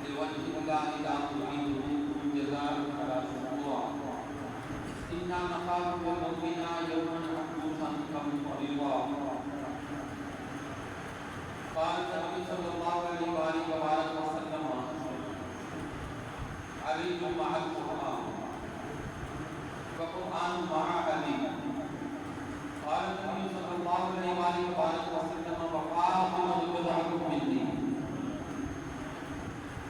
لوجه الله لا نريد جزاء ولا شكورا إنا نخاف من ربنا يوما عبوسا قمطريرا. قال النبي صلى الله عليه وآله وسلم علي مع القرآن وقرآن مع علي. قال النبي صلى الله عليه وآله وسلم وفاطمة بضعة مني.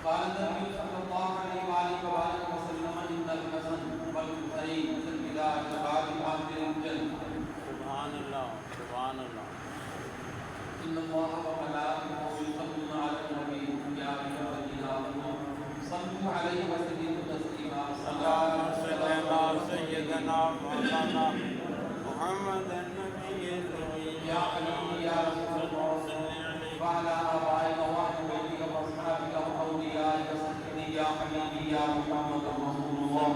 قال النبي صلى الله عليه وآله وسلم إن الحسن والحسين سيدا شباب أهل الجنة. سبحان الله سبحان الله. إن الله وملائكته يصلون على النبي يا أيها الذين آمنوا صلوا عليه وسلموا تسليما. اللهم صل على سيدنا مولانا محمد النبي الأمي يا علي يا رسول الله وعلى آبائك وأهل بيتك وأصحابك وأوليائك وصحبه يا حبيبي يا محمد رسول الله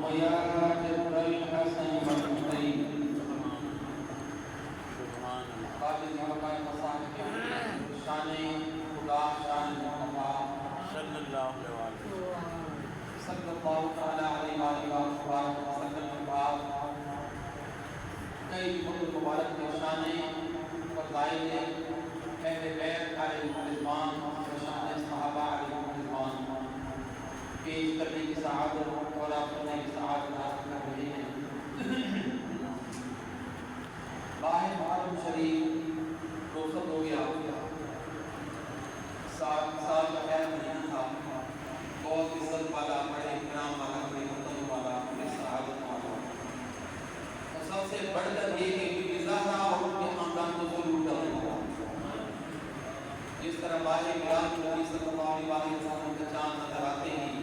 ويا جد الحسن والحسين. سبحان الله. قابل حرمائے مصاحب شان خدا شان مصطفیٰ صلی اللہ علیہ وسلم صلی اللہ تعالیٰ علیہ وآلہ وسلم کے بعد کئی بہت مبارک کے شان فضائل اہل بیت علیہ الرضوان و شان صحابہ علیہ الرضوان پیش کرنے کی سعادت اور اپنے کی سعادت حاصل کر رہے ہیں. باہر محرم شریف رخصت ہو گیا. سال کا خیر مہینہ تھا. بہت عزت والا بڑے اکرام والا بڑے مدد والا بڑے سعادت والا اور سب سے بڑھ کر یہ کہ زہرا اور ان کے خاندان کو ضرور ڈالنا. جس طرح باہر میلاد نبی صلی اللہ علیہ وسلم کا چاند نظر آتے ہیں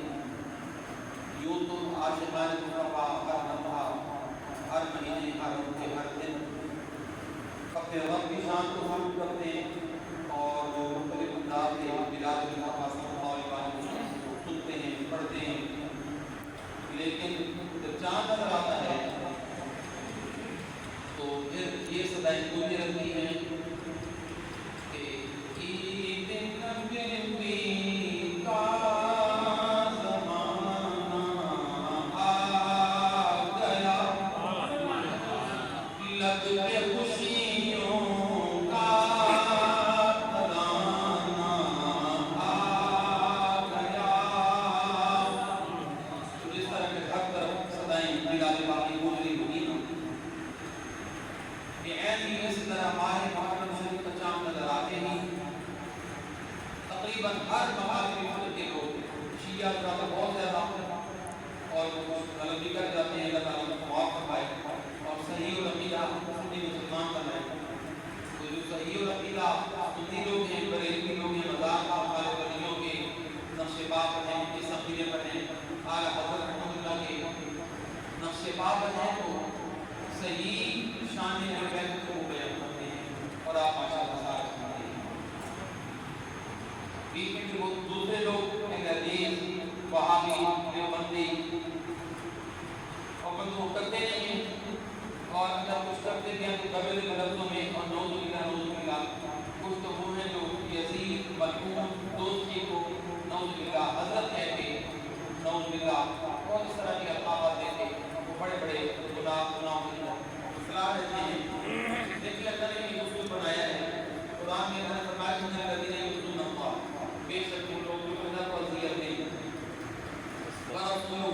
یوں تو عاشقان مصطفیٰ ہر لمحہ ہر مہینے ہر ہفتے ہر دن اپنے رب کی شان کو ضرور کرتے ہیں اور مختلف انداز سے میلاد مصطفیٰ صلی اللہ علیہ وسلم کو سنتے ہیں پڑھتے ہیں. لیکن جب چاند نظر آتا ہے تو پھر یہ صدائیں گونجنے لگتی ہیں کہ عید نبوی کا زمانہ آ گیا لب پہ خوشیوں کا ترانہ آ گیا. تو جس طرح کے ہر طرف صدائیں میلاد باقی گونجنے ہوگی کہ ایسی اسی طرح ماہ محرم شریف کا چاند نظر آتے ہی تقریباً ہر ممالک میں کے لوگ شیعہ حضرات بہت زیادہ اور غلط بھی کر جاتے ہیں. اللہ تعالیٰ کو معاف فرمائے اور صحیح العقیدہ سنی مسلمان بنائے. تو جو صحیح العقیدہ سنی لوگ ہیں بریلوی لوگ ہیں مزار ہمارے ولیوں کے نقش پا پر ہیں اس عقیدے پر ہیں اعلیٰ حضرت رحمۃ اللہ کے نقش پا پر ہیں تو صحیح شان بیت کو بیان کرتے ہیں اور آپ ماشاء اللہ سارا سنتے ہیں. بیچ میں جو دوسرے لوگ حدیث وہابی دیوبندی اور بندو کرتے نہیں ہیں اور اگر کچھ کرتے بھی ہیں تو قبل لفظوں میں اور نوز باللہ کچھ تو وہ ہیں جو یزید ملعون دوستی کو نوز باللہ حضرت کہتے نوز باللہ اور اس طرح کے القابات دیتے وہ بڑے بڑے گناہوں کی اصلاح رہتے ہیں. دیکھیں اللہ نے یہ اصول بنایا ہے. قرآن میں اللہ نے فرمایا کہ ان الذین یؤذون اللہ بے شک وہ لوگ جو اللہ کو اذیت دیں ورسولہ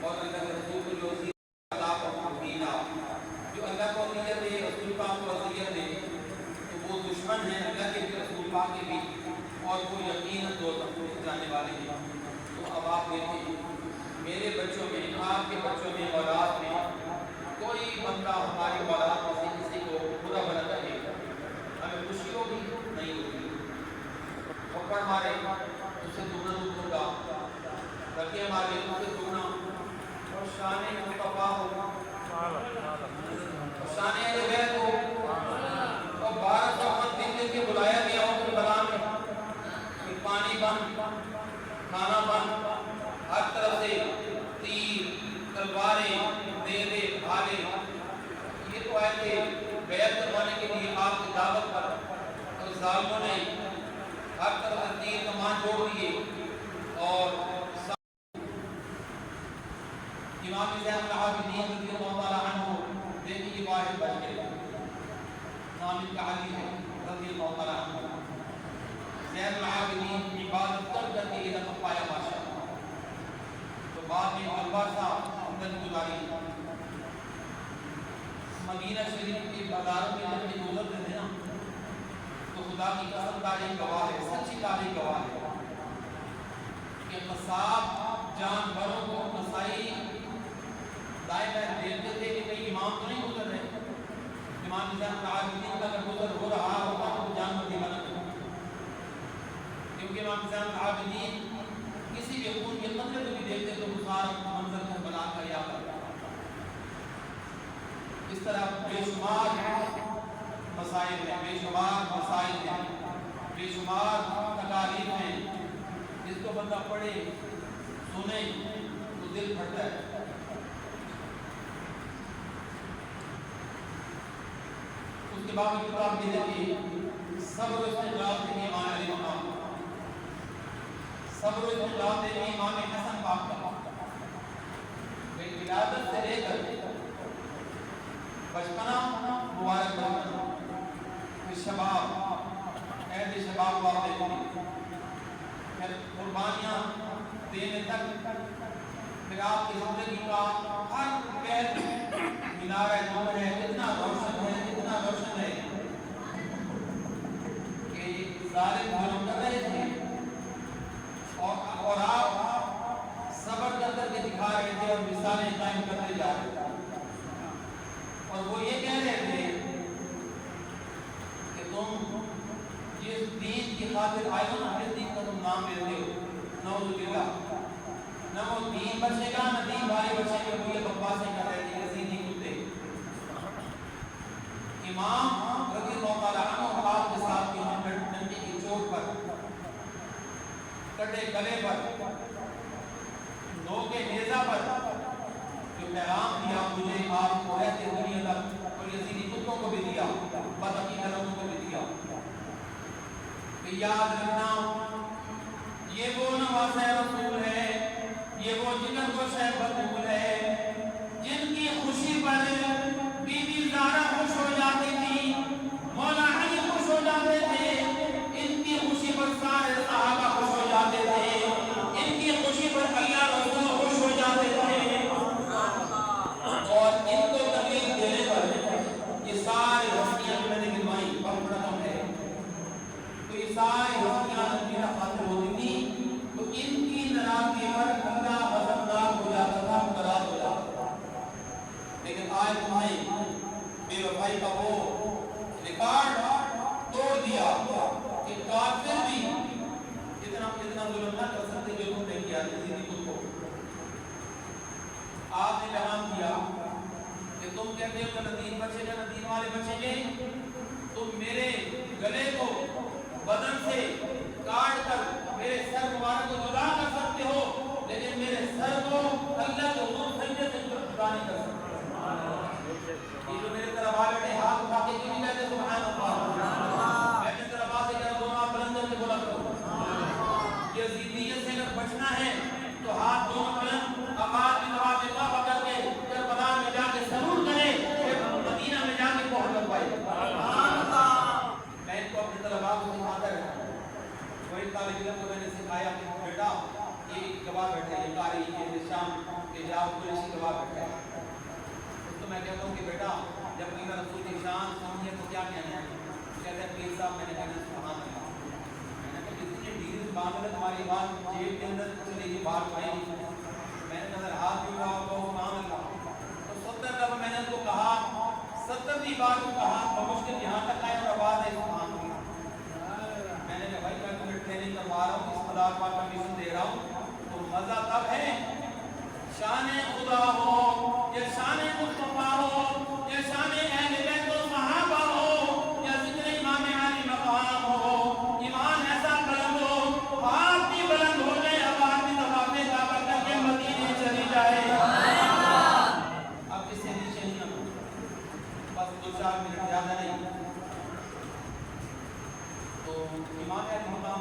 اور اللہ کے رسول کو جو اذیت عذاب اور مبینہ جو اللہ کو اذیت دے رسول پاک کو اذیت دے تو وہ دشمن ہیں اللہ کے بھی رسول پاک کے بھی اور وہ یقیناً دوزخ میں جانے والے ہیں. تو اب آپ دیکھیں میرے بچوں میں آپ کے بچوں میں اولاد میں کوئی بندہ ہماری اولاد میں سے کسی کو برا بنا کہے ہمیں خوشی ہوگی نہیں ہوگی. تھپڑ مارے اس سے دگنا دکھ ہوگا دھکے مارے اس سے دگنا اور شان مصطفیٰ ہوگا شان اہل بیت ہو اور 1200 دن کے بلایا گیا ہو کہ بلا میں کہ پانی بند کھانا بند ہر طرف سے تیر تلواریں دیدے بھالے یہ تو ہے کہ بیعت کروانے کے لیے آپ کی دعوت پر اور ظالموں نے ہر طرف سے تیر کمان جوڑ دیے اور امام زین العابدین رضی اللہ تعالیٰ عنہ دیکھیے واحد بن گئے، نام ان کا علی ہے رضی اللہ تعالیٰ عنہ، زین العابدین عبادت کر کے یہ لقب پایا بادشاہ، تو بعد میں البا صاحب زندگی گزاری، مدینہ شریف کے بازاروں میں جب یہ گزرتے تھے نا تو خدا کی قسم تاریخ گواہ ہے، سچی تاریخ گواہ ہے کہ قصاب جانوروں کو قصائی دائیں بائیں دیکھتے تھے کہ کہیں امام تو نہیں گزر رہے، امام زین العابدین کا اگر گزر ہو رہا ہوگا تو جانور نہیں بنا، کیونکہ امام زین العابدین کسی بھی خون کے قطرے کو بھی دیکھتے تو بخار منظر کو بنا کر یا کر اس طرح بے شمار مسائل ہیں، بے شمار مسائل ہیں، بے شمار تکالیف ہیں، جس کو بندہ پڑھے سنے تو دل پھٹتا ہے۔ اس کے بعد کتاب یہ دیکھیے صبر و استقلال کے امام علی مقام، صبر و استقلال کے امام حسن پاک کا ولادت سے لے کر بچپنا مبارک بچپنا، پھر شباب عہد شباب واقع ہوئی، پھر قربانیاں دینے تک، پھر آپ کی زندگی کا ہر پہلو مینار نور ہے، اتنا روشن ہے، اتنا روشن ہے کہ ظالم ظلم کر رہے تھے اور آپ صبر کر کے دکھا رہے تھے اور مثالیں قائم کرتے جا رہے تھے، اور وہ یہ کہہ رہے تھے کہ تم جس دین کی خاطر آئے ہو نا، جس دین کا تم نام لیتے ہو، نعوذ باللہ، نہ وہ دین بچے گا نہ دین والے بچے گا، وہ یہ بکواسیں کر رہے تھے، یزیدی کتے۔ امام رضی اللہ تعالیٰ عنہ آپ کے ساتھ کی ڈنڈی کی چوٹ پر، کٹے گلے پر، نوکے نیزہ پر جو پیغام دیا مجھے آپ کو رہتے دنیا تک، اور یزیدی کتوں کو بھی دیا، بدعقیدہ لوگوں کو بھی دیا کہ یاد رکھنا یہ وہ نواسہ رسول ہے، یہ وہ جگر کو شہ بطول ہے جن کی خوشی پر بی بی زہرا خوش ہو جاتی تھی، مولا علی خوش ہو جاتے تھے، ان کی خوشی پر سارے صحابہ خوش ہو جاتے تھے، ان کی خوشی پر اللہ رسول خوش ہو جاتے تھے، اور ان کو تکلیف دینے پر یہ ساری ہستیاں جو میں نے گنوائی بہت رقم ہے، تو یہ ساری ہستیاں میرا خاطر ہوتی تھی، تو ان کی ناراضگی پر اللہ غضبناک ہو جاتا تھا، ناراض ہو جاتا تھا، لیکن آج تمہیں بے وفائی کا وہ ریکارڈ توڑ دیا کہ کافر بھی اتنا ظلم نہ کر سکتے جو تم نے کیا یزیدی خود کو۔ آپ نے پیغام دیا کہ تم کہتے ہو کہ نہ دین بچے گا نہ دین والے بچیں گے، تم میرے گلے کو بدن سے کاٹ کر میرے سر مبارک کو جدا کر سکتے ہو، لیکن میرے سر کو اللہ کے حضور سجدے سے جدا نہیں کر سکتے۔ یہ جو میرے طرف آ بیٹھے ہاتھ اٹھا کے کیوں نہیں کہتے سبحان اللہ؟ میں اپنے طرف آ سے کہہ دونوں آپ بلند کر کے بولا کرو، یزیدیت سے اگر بچنا ہے تو ہاتھ دونوں بلند، آباد بھی دعا بے دعا کر کے کربلا میں جا کے ضرور کرے، پھر مدینہ میں جا کے پہنچ کر پائے۔ میں ان کو اپنے طلباء کو سکھاتا رہتا ہوں، وہی طالب علم کو میں نے سکھایا کہ بیٹا یہ گواہ بیٹھے، یہ قاری، یہ نشان، یہ جاؤ قریشی گواہ بیٹھے، تو میں کہتا ہوں کہ بیٹا جب میرا رسول کی شان سمجھے تو کیا کہنا ہے؟ کہتے ہیں پیر صاحب میں نے کہنا سبحان اللہ، میں نے کہا جتنی ڈیل باندھ کر ہماری بات جیب کے اندر چلے گی بات پائے گی، میں نے نظر ہاتھ بھی اٹھا تو سبحان اللہ، تو 70 دفعہ میں نے ان کو کہا، 70ویں بار کو کہا بمشکل یہاں تک آئے اور آواز ہے سبحان اللہ۔ میں نے کہا بھائی میں تمہیں ٹریننگ کروا رہا ہوں، اس خدا پاک کا مشن دے رہا ہوں، تو مزہ تب ہے شان خدا ہو یا شان مصطفیٰ ہو یا شان اہل بیت و صحابہ ہو یا ذکر امام علی مقام ہو، ایمان ایسا بلند ہو، ہاتھ بھی بلند ہو جائے، آواز بھی دبانے کا کر کے مدینے چلی جائے، اب اس سے نیچے نہیں ہو، بس 2-4 منٹ زیادہ نہیں، تو امام علی مقام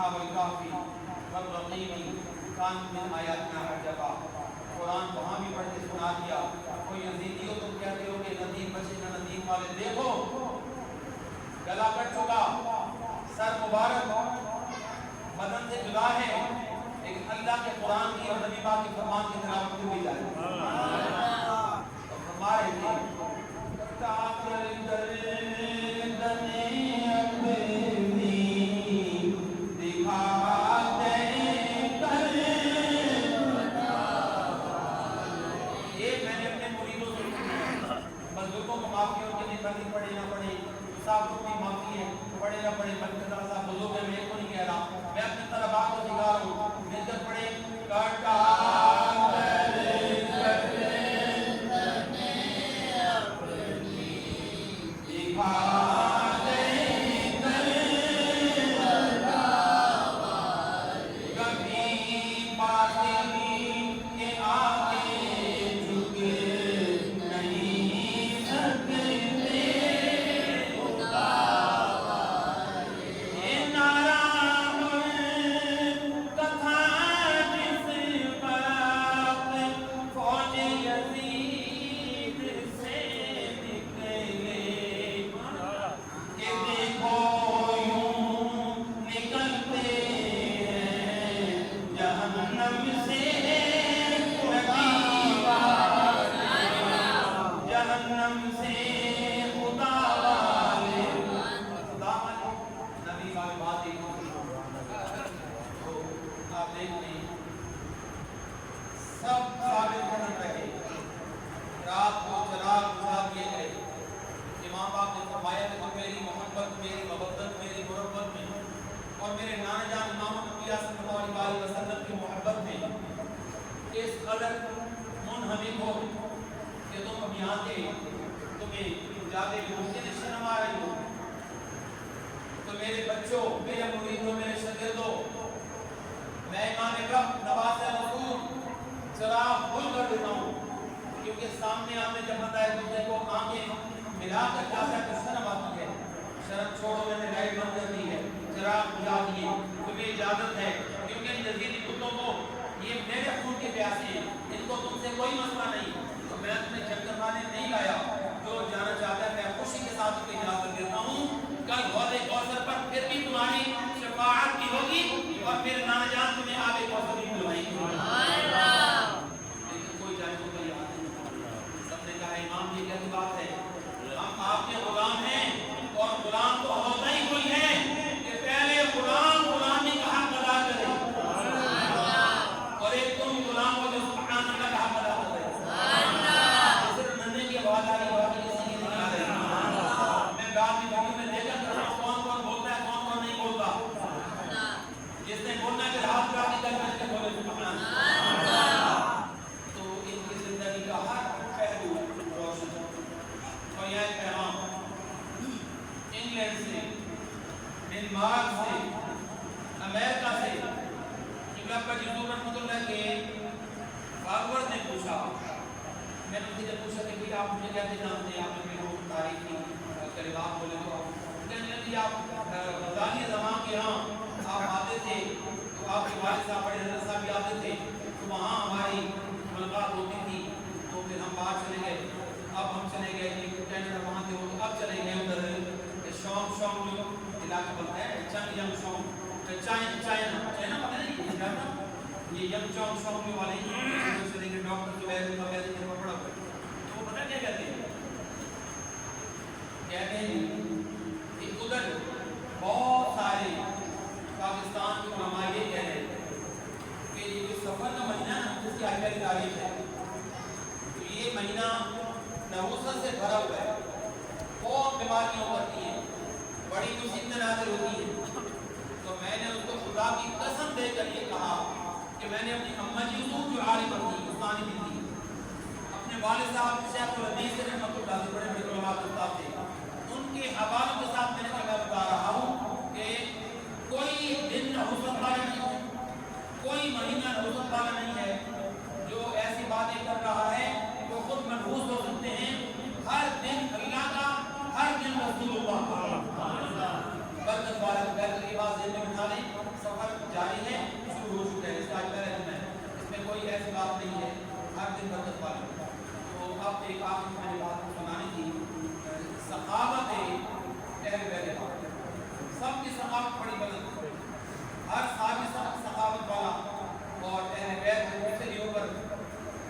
أصحاب الكهف والرقيم كانوا من آياتنا عجبا. قرآن وہاں بھی پڑھ کے سنا دیا. کوئی یزیدیوں تم کہتے ہو کہ ندیم بچے نہ ندیم والے, دیکھو گلا کٹ چکا, سر مبارک بدن سے جدا ہے, لیکن اللہ کے قرآن کی اور نبی پاک کے فرمان کی تلاوت کی بھی جائے. تو فرما رہے تھے کافر دردنے اپنی دکھاتے کر. یہ میں نے اپنے مریدوں سے بزرگوں کو معاف کیا, ان کے لیے فرضی پڑھے نہ پڑھے, صاحب کو بھی معافی ہے, پڑھے نہ پڑھے, بلکہ صاحب بزرگ ہے, میں کو نہیں کہہ رہا, میں اپنی طرح بات کو سکھا رہا ہوں. مل کر پڑھے کاٹا سب کی ثقافت بڑی بلند ہے، ہر صحابی ثقافت والا، اور اہل بیت کے لیے اوپر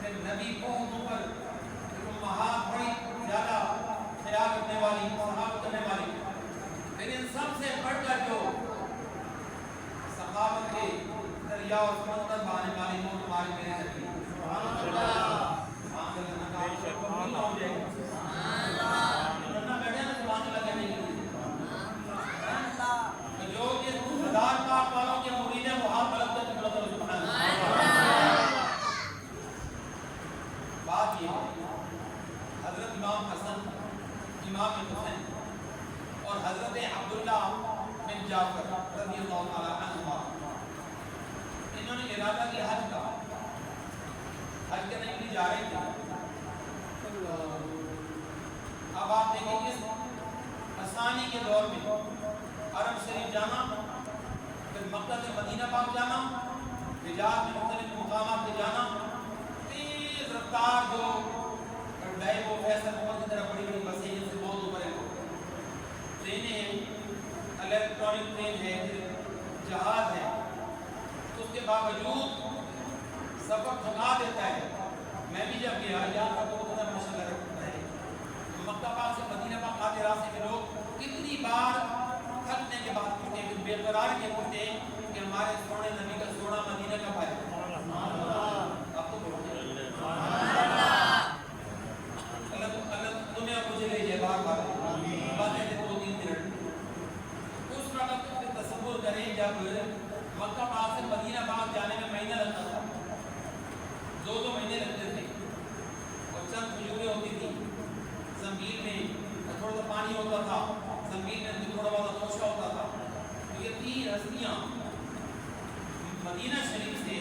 پھر نبی بہت اوپر، پھر امہات بڑی زیادہ خیال رکھنے والی، صحابت کرنے والی، پھر ان سب سے بڑھ کر جو ثقافت کے دریا اور سمندر بہانے والی وہ تمہارے میرے نبی سبحان اللہ جو جس ہزار پاک والوں کے مرید ہیں وہ ہاتھ بلند کر کے بلند سبحان اللہ۔ بات یہ ہے حضرت امام حسن، امام حسین اور حضرت عبداللہ بن جعفر رضی اللہ تعالیٰ عنہما، انہوں نے ارادہ کیا حج کا، حج کرنے کے لیے جا رہے تھے۔ اب آپ دیکھیں اس آسانی کے دور میں عرب شریف جانا، پھر مکہ سے مدینہ پاک جانا، حجاز میں مختلف مقامات پہ جانا، تیز رفتار جو ڈائیو و فیصل محمد کی طرح بڑی بڑی بسیں جن سے بہت اوپر ہے، ٹرینیں ہیں، الیکٹرانک ٹرین ہے، پھر جہاز ہے، اس کے باوجود سفر تھکا دیتا ہے۔ میں بھی جب گیا یہاں کا بہت زیادہ مشغلہ رکھتا ہے، مکہ پاک سے مدینہ پاک آتے راستے کے لوگ کتنی بار تھکنے کے بعد پوچھتے ہیں، بے قرار کے پوچھتے ہیں کہ ہمارے سونے نبی کا سونا مدینہ کب آئے؟ آپ تو بولتے ہیں اللہ تمہیں اور مجھے لے جائے بار بار باتیں تھے 2-3 منٹ۔ اس وقت پھر تصور کریں جب مکہ پاک سے مدینہ پاک جانے میں مہینہ لگتا تھا، 2 مہینے لگتے تھے، اور چند کھجوریں ہوتی تھی زمین میں، تھوڑا سا پانی ہوتا تھا زمین میں، تھوڑا بہت توشہ ہوتا تھا۔ تو یہ 3 ہستیاں مدینہ شریف سے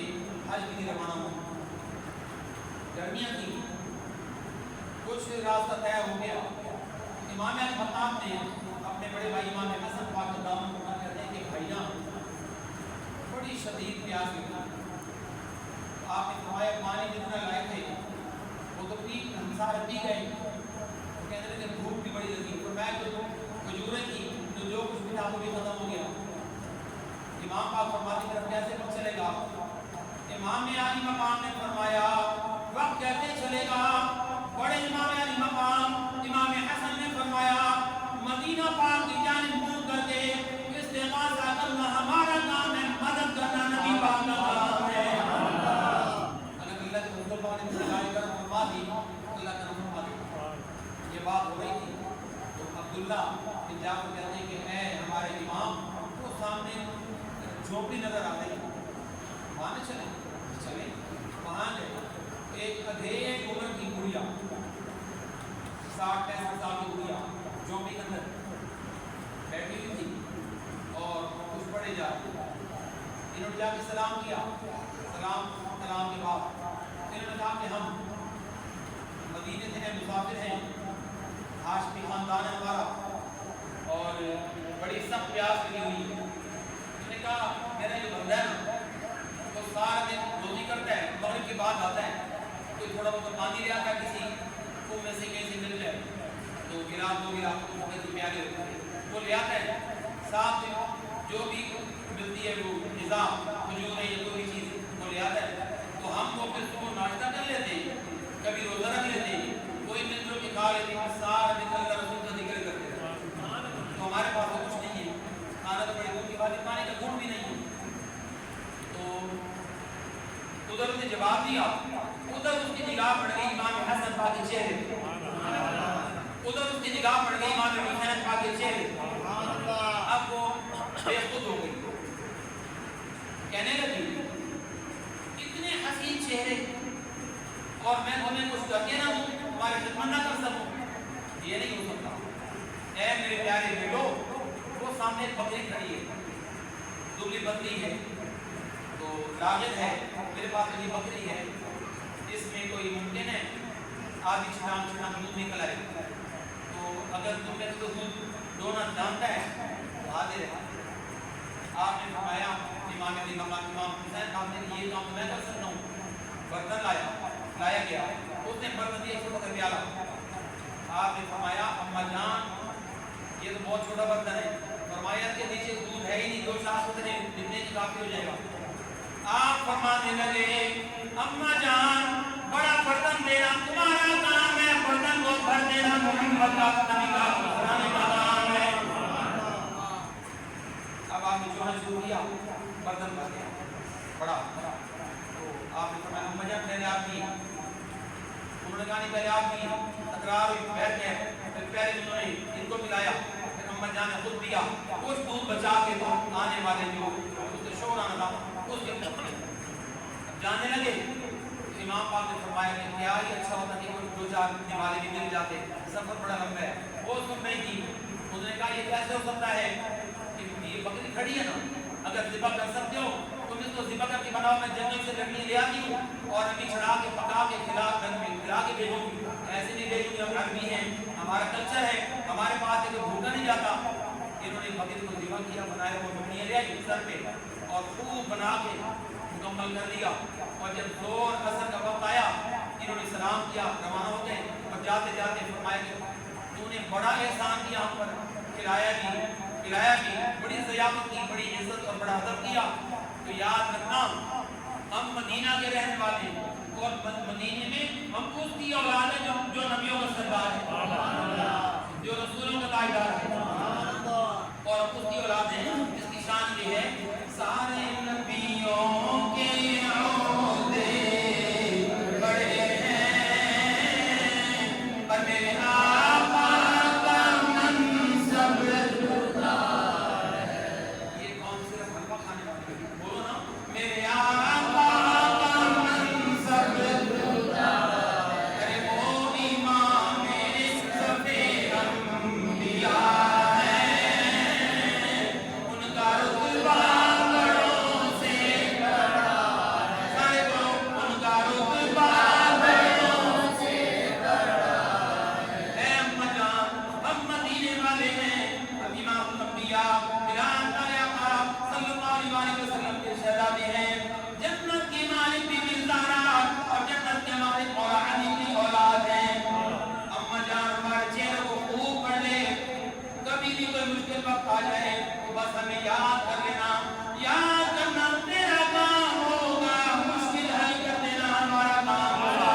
حج کے لیے روانہ ہوئی، گرمیاں تھیں، کچھ راستہ طے ہو گیا۔ امام علی مقام نے اپنے بڑے بھائی امام حسن پاک کا دامن پکڑ کر کہتے ہیں کہ بھائیاں بڑی شدید پیاس لگی، آپ نے فرمایا پانی جتنا لائے تھے وہ تو ہم سارے پی گئے، تو کہتے ہیں کہ بھوک بھی بڑی لگی، اور میں جو کھجوریں تھی جو کچھ بھی تھا وہ بھی ختم ہو گیا۔ امام پاک فرماتے ہیں کیسے وقت چلے گا؟ امام علی مقام نے فرمایا وقت کیسے چلے گا؟ بڑے امام علی مقام امام حسن نے فرمایا مدینہ پاک کی جانب منہ کر کے استغاثہ کرنا ہمارا کام ہے، مدد کرنا نبی پاک کا کام ہے۔ اگر اللہ کے رسول پاک نے سلائی کر فرما دی، اللہ کا نام فرما دی۔ یہ بات ہو رہی تھی تو عبداللہ بن جعفر کہتے ہیں کہ اے ہمارے امام، وہ سامنے جھوپڑی نظر آ رہی، وہاں نہ چلیں، وہاں گئے، ایک ادھیڑ عمر کی گڑیا، 60-65 سال کی گڑیا جھوپڑی کے اندر بیٹھی ہوئی تھی اور کچھ پڑے جا رہے۔ انہوں نے جا کے سلام کیا، سلام کے بعد انہوں نے کہا کہ ہم مدینے سے مسافر ہیں، ہاشمی خاندان ہے ہمارا، اور بڑی سخت پیاس لگی ہوئی ہے۔ انہوں نے کہا میرا یہ بندہ ہے نا، تو سارا دن روزی کرتا ہے، مغرب کے بعد آتا ہے، کوئی تھوڑا بہت پانی لے آتا ہے کسی کو میں سے کہیں سے مل جائے تو گلاس 2 گلاس بہت ہی پیارے ہوتے ہیں وہ لے آتا ہے، ساتھ جو بھی ملتی ہے وہ غذا کھجور ہے یا کوئی چیز وہ لے آتا ہے، تو ہم وہ پھر صبح ناشتہ کر لیتے ہیں، کبھی روزہ رکھ لیتے ہیں، کوئی مل جو کہ کھا لیتے ہیں، سارا دن اللہ رسول کا ذکر کرتے ہیں۔ تو ہمارے پاس تو کچھ نہیں ہے، کھانا تو بڑی دور کی بات ہے، پانی کا گھونٹ بھی نہیں ہے۔ تو ادھر نے جواب دیا، ادھر اس کی نگاہ پڑ گئی امام حسن پاک کے چہرے پہ، ادھر اس کی نگاہ پڑ گئی امام حسین پاک کے چہرے پہ، اب وہ بے خود ہو گئی، کہنے لگی اتنے حسین چہرے اور میں تمہیں کچھ کر کے نہ دوں، تمہاری خدمت نہ کر سکوں، یہ نہیں ہو سکتا۔ اے میرے پیارے بیٹو، وہ سامنے بکری کھڑی ہے، دبلی بکری ہے، تو راغب ہے، میرے پاس یہ بکری ہے، اس میں کوئی ممکن ہے آدھی چھٹان دودھ نکل آئے، تو اگر تم نے تو دودھ ڈونا جانتا ہے تو آدھے رہا۔ آپ نے فرمایا امام حسین صاحب نے یہ کام میں کر سکتا ہوں، برتن لایا گیا، اس نے برتن دیا چھوٹا سا پیالہ، آپ نے فرمایا اما جان یہ تو بہت چھوٹا برتن ہے، فرمایا کہ نیچے دودھ ہے ہی نہیں، 2 گلاس اتنے جتنے کی کافی ہو جائے گا. آپ فرمانے لگے اماں جان بڑا برتن دینا تمہارا کام ہے، برتن کو بھر دینا محمد کا نبی کا بھرانے کا کام ہے. اب آپ نے جو ہے شروع کیا، برتن بھر گیا بڑا. تو آپ نے فرمایا اماں جان پہلے آپ کی، انہوں نے کہا نہیں پہلے آپ کی تکرار ہوئی، بیٹھ گئے، پھر پہلے انہوں نے ان کو پلایا، پھر اماں جان نے خود پیا، کچھ دودھ بچا کے تو آنے والے جو اس سے شور آنا تھا اس کے جانے لگے. امام پاک نے فرمایا کہ کیا ہی اچھا ہوتا کہ کچھ 2-4 نوالے بھی مل جاتے، سفر بڑا لمبا ہے. وہ سن نہیں کی. انہوں نے کہا یہ کیسے ہو سکتا ہے کہ یہ بکری کھڑی ہے نا، اگر ذبح کر سکتے ہو تم اس کو ذبح کر کے بناؤ، میں جنگل سے لکڑی لے آتی ہوں اور ابھی چڑھا کے پکا کے کھلا کے بھیجوں گی. ایسے نہیں بھیجوں گی، ہم عربی ہیں، ہمارا کلچر ہے، ہمارے پاس ہے کہ بھوکا نہیں جاتا. انہوں نے بکری کو ذبح کیا، بنایا، وہ بکریاں لے آئی سر پہ اور خوب بنا کے مکمل کر لیا. اور جب زور اثر کا وقت آیا انہوں نے سلام کیا، روانہ ہو گئے. اور جاتے جاتے فرمایا کہ تو نے بڑا احسان کیا ہم پر، کھلایا بھی پلایا بھی، بڑی ضیافت کی، بڑی عزت اور بڑا ادب کیا. تو یاد رکھنا ہم مدینہ کے رہنے والے ہیں اور مدینے میں ہم اس کی اولاد ہیں جو نبیوں کا سردار ہے، جو رسولوں کا تاجدار ہے، اور اس کی اولاد ہیں جس کی شان یہ ہے سارے نبیوں کے عہدے بڑے ہیں پر میرے آقا کا منصب جدا ہے. یہ کون صرف حلوہ کھانے والے ہیں؟ بولو نا میرے آقا کا منصب جدا ہے. ارے وہ امام صفے انبیاء آ جائے تو بس ہمیں یاد کر لینا، یاد کرنا تیرا کام ہوگا، مشکل حل کر دینا ہمارا کام ہوگا.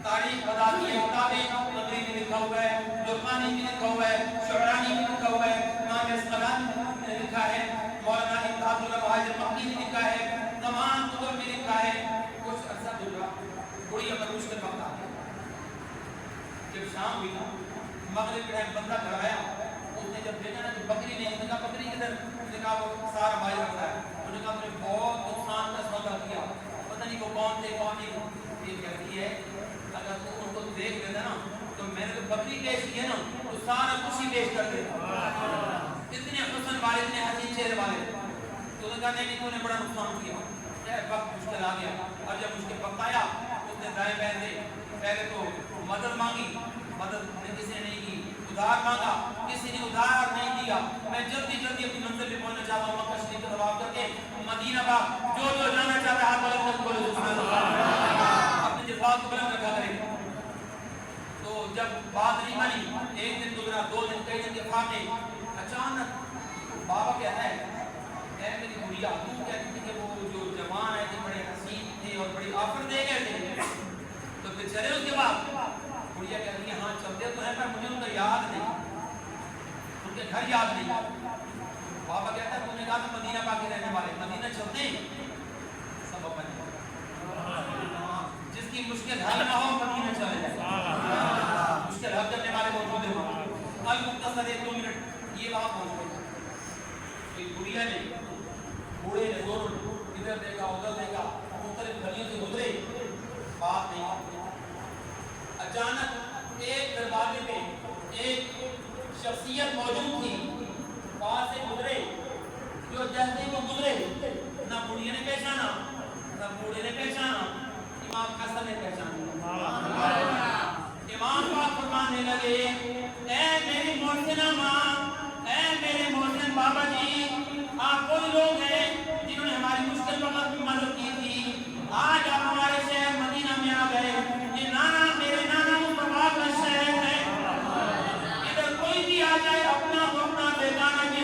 تاریخ بتاتی ہے، کتابیں نظری میں لکھا ہوا ہے، لقمانی میں لکھا ہوا ہے، شعرانی میں لکھا ہوا ہے، امام اسقلانی نے لکھا ہے، مولانا ابن الوہاب مکی نے لکھا ہے، تمام کتب میں لکھا ہے. کچھ عرصہ گزرا، بڑی اگر مشکل وقت آ گیا. جب شام ہوئی مغرب کے ٹائم بندہ گھر آیا، اس نے جب دیکھا نا کہ بکری نہیں، اس نے کہا بکری کدھر؟ اس نے کہا وہ سارا بھائی رکھتا ہے. انہوں نے کہا میں نے بہت نقصان کا سودا کیا، پتہ نہیں وہ کون تھے کون نہیں. یہ کہتی ہے اگر تو ان کو دیکھ لیتا نا تو میں نے بکری پیش کی ہے نا تو سارا کچھ ہی پیش کر دیتا. اتنے حسن والے، اتنے حسین چہرے والے. تو انہوں نے کہا نہیں تو نے بڑا نقصان کیا. وقت مشکل آ گیا. اب جب مشکل وقت آیا اس نے دائیں بائیں سے پہلے تو مدد مانگی، مدد کسی نے نہیں کی. ادھار مانگا، کسی نے ادھار نہیں دیا. میں جلدی جلدی اپنی منزل پہ پہنچنا چاہتا ہوں، مکہ شریف کا طواف کر کے مدینہ کا جو جانا چاہتا ہے ہاتھ بلند کر بولے سبحان اللہ، اپنے جذبات کو بلند رکھا کرے. تو جب بات نہیں مانی، ایک دن گزرا، 2 دن، کئی دن کے بعد اچانک بابا کہتا ہے اے میری گڑیا، تو کہتی تھی کہ وہ جو جوان ہے تھے بڑے حسین تھے اور بڑی آفر دے گئے تھے، تو پھر چلے اس کے بعد. گڑیا کہتی ہے ہاں چلتے تو ہیں پر مجھے ان کا یاد نہیں، ان کے گھر یاد نہیں. بابا کہتا ہے تم نے کہا تھا مدینہ پاک کے رہنے والے، مدینہ چلتے ہیں سب اپنے. جس کی مشکل حل نہ ہو مدینہ چلے جائے، مشکل حل کرنے والے موجود ہیں. المختصر 2 منٹ یہ وہاں پہنچ گئے. ایک گڑیا نے، بوڑھے نے، دونوں ادھر دیکھا ادھر دیکھا، مختلف گلیوں سے گزرے، بات نہیں. اچانک ایک دروازے پہ ایک شخصیت موجود تھی، پاس سے گزرے. جو جیسے وہ گزرے نہ بوڑھے نے پہچانا نہ بوڑھے نے پہچانا، امام حسن نے پہچانا. امام پاک فرمانے لگے اے میری محسنہ ماں، اے میرے محسن بابا جی، آپ کوئی لوگ ہیں جنہوں نے ہماری مشکل وقت میں مدد کی تھی. آج آپ ہمارے شہر مدینہ میں آ گئے. یہ نانا میرے نانا مصطفیٰ کا شہر ہے. ادھر کوئی بھی آ جائے اپنا کو اپنا بیگانہ کی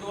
2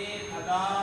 1000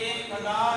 1000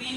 3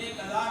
1000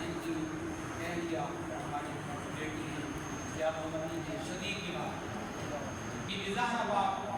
جن کی اہلیہ ہماری بیٹی ہیں یا ہماری شدید کی بات بی بی زہرا باپ